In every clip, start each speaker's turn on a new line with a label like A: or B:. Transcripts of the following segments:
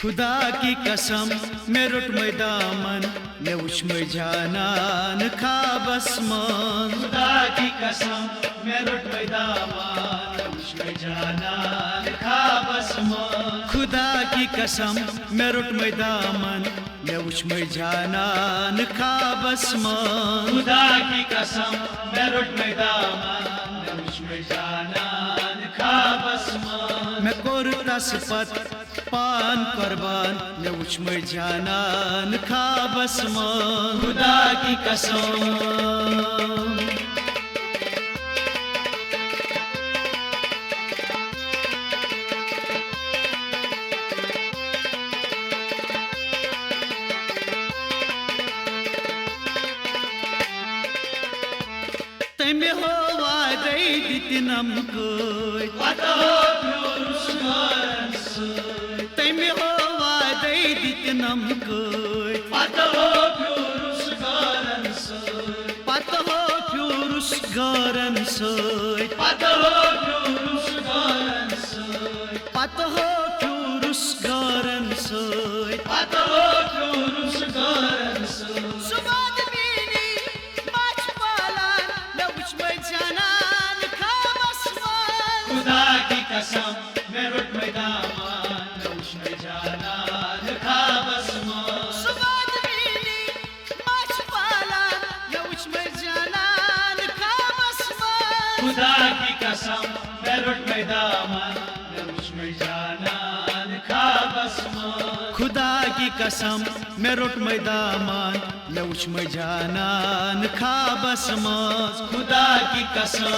A: खुदा की कसम मैं रुटमै दामन मैं उछमै जानान खाबस मन। खुदा की कसम मैं रुटमै दामन मैं उछमै जानान खाबस मन। खुदा की कसम मैं रुटमै दामन मैं उछमै जानान खाबस मन। खुदा की कसम मैं रुटमै दामन मैं उछमै जानान खाबस मन। मैं कोरतास पत पान कुर्बान मैं उछमै जानान खाबस मन। खुदा की कसम तमे हो वादै दितिनम कोय पतो प्योरुस गरन सोय। तमे हो वादै दितिनम कोय पतो प्योरुस गरन सोय। पतो प्योरुस गरन सोय। पतो प्योरुस गरन सोय। पतो प्योरुस गरन सोय। पतो प्योरुस गरन सोय। सुबाद बिनी माचपालन मैं उछमै जानान खाबस मन। खुदा की कसम मैं रुटमै दामन मैं उछमै जानान खाबस मन। सुबाद बिनी माचपालन मैं उछमै जानान खाबस मन। खुदा की कसम मैं रुटमै दामन मैं उछमै जानान खाबस मन। खुदा की कसम मैं रुटमै दामन मैं उछमै जानान खाबस मन। खुदा की कसम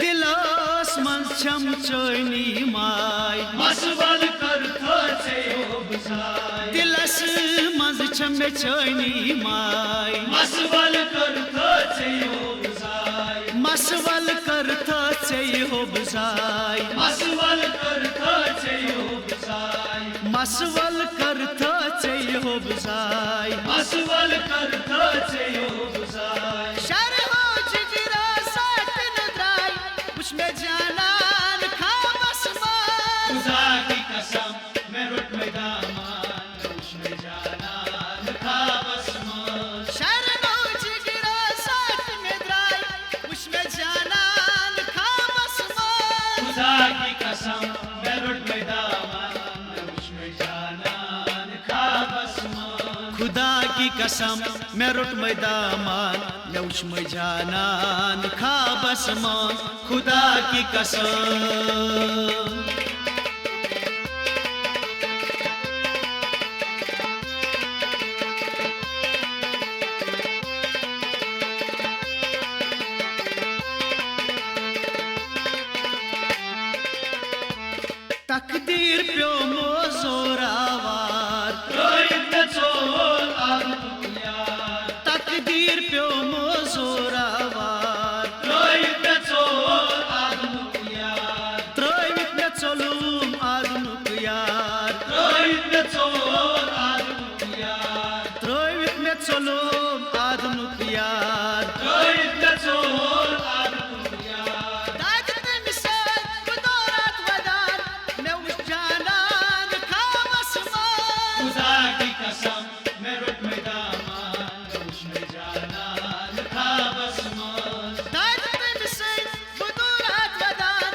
A: दिलस मन छम चोइनी माय मसवल कर थसे ओबसाय। दिलस मन छम चोइनी माय मसवल कर थसे ओबसाय। मसवल कर थसे ओबसाय। मसवल कर थसे ओबसाय। मसवल कर थसे ओबसाय। मसवल कर थसे ओबसाय। शर हो जिगरा साथ नद्राय उछमै जानान खाबस मन। खुदा की कसम मैं रुटमै दामन मैं उछमै जानान खाबस मन। शर हो जिगरा साथ नद्राय उछमै जानान खाबस मन। खुदा की कसम मैं रुटमै दामन मैं उछमै जानान खाबस मन। खुदा की कसम मैं रुटमै दामन मैं उछमै जानान खाबस मन। खुदा की कसम तकदीर प्यो मोजोरावार रोइब चोल आदम यार। तकदीर प्यो मोजोरावार रोइब चोल आदम यार। रोइब चोलुम आदम यार। रोइब चोल आदम यार। रोइब चोलुम आदम यार। रोइब चोल आदम यार। दाजत मिसाल बदौलत वदार मैं उछ जानान खाबस मन। खुदा की कसम मैं रुटमै दामन मैं उछमै जानान खाबस मन। दाजत मिसाल बदौलत वदार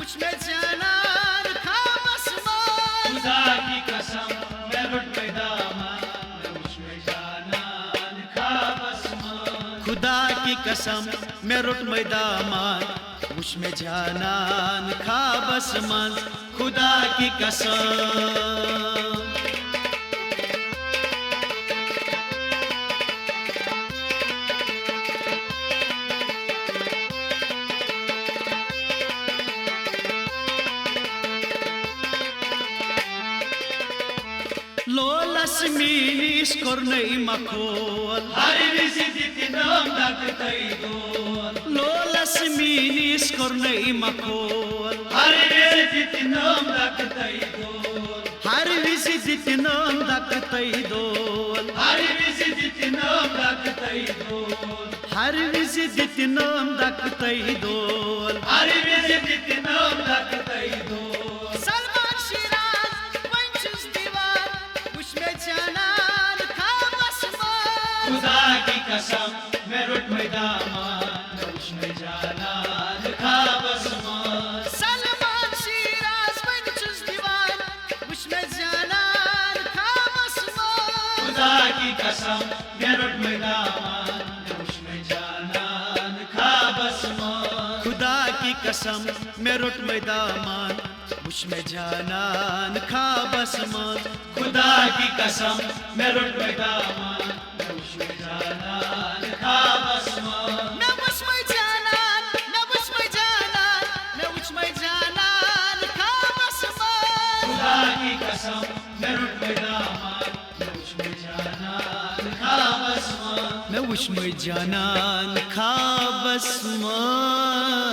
A: उछमै जानान खाबस मन। खुदा की कसम मैं रुटमै दामन मैं उछमै जानान खाबस मन। खुदा की कसम मैं रुटमै दामन उछमै जानान खाबस मन। खुदा की कसम लोलस मिनिस kornei makol hari visitinam daktai dol lolas minis kornei makol hari visitinam daktai dol दागतै दोल
B: हर विज दितिनम दागतै दोल
A: हर विज दितिनम दागतै दोल
B: हर विज दितिनम दागतै दोल
A: सलमान शिराज वंशुस दीवार वुश मे जानन खाबस मन
B: खुदा की कसम मैं रुट मैदान वुश में जानन खाबस मन
A: सलमान शिराज वंशुस दीवार वुश मे जानन खाबस मन
B: खुदा की कसम मैं रुट मैदान वुश में जानन खाबस मन
A: खुदा की कसम मैं रुट मैदान वुश मे जानन खाबस मन
B: खुदा की कसम मैं रुट मैदान वुश में जानन खाबस मन
A: मैं वुश मे जानन मैं वुश मे जानन मैं वुश मे जानन खाबस मन
B: खुदा की कसम मैं रुट मैदान वुश में जानन खाबस मन
A: मैं वुश मे जानन खाबस मन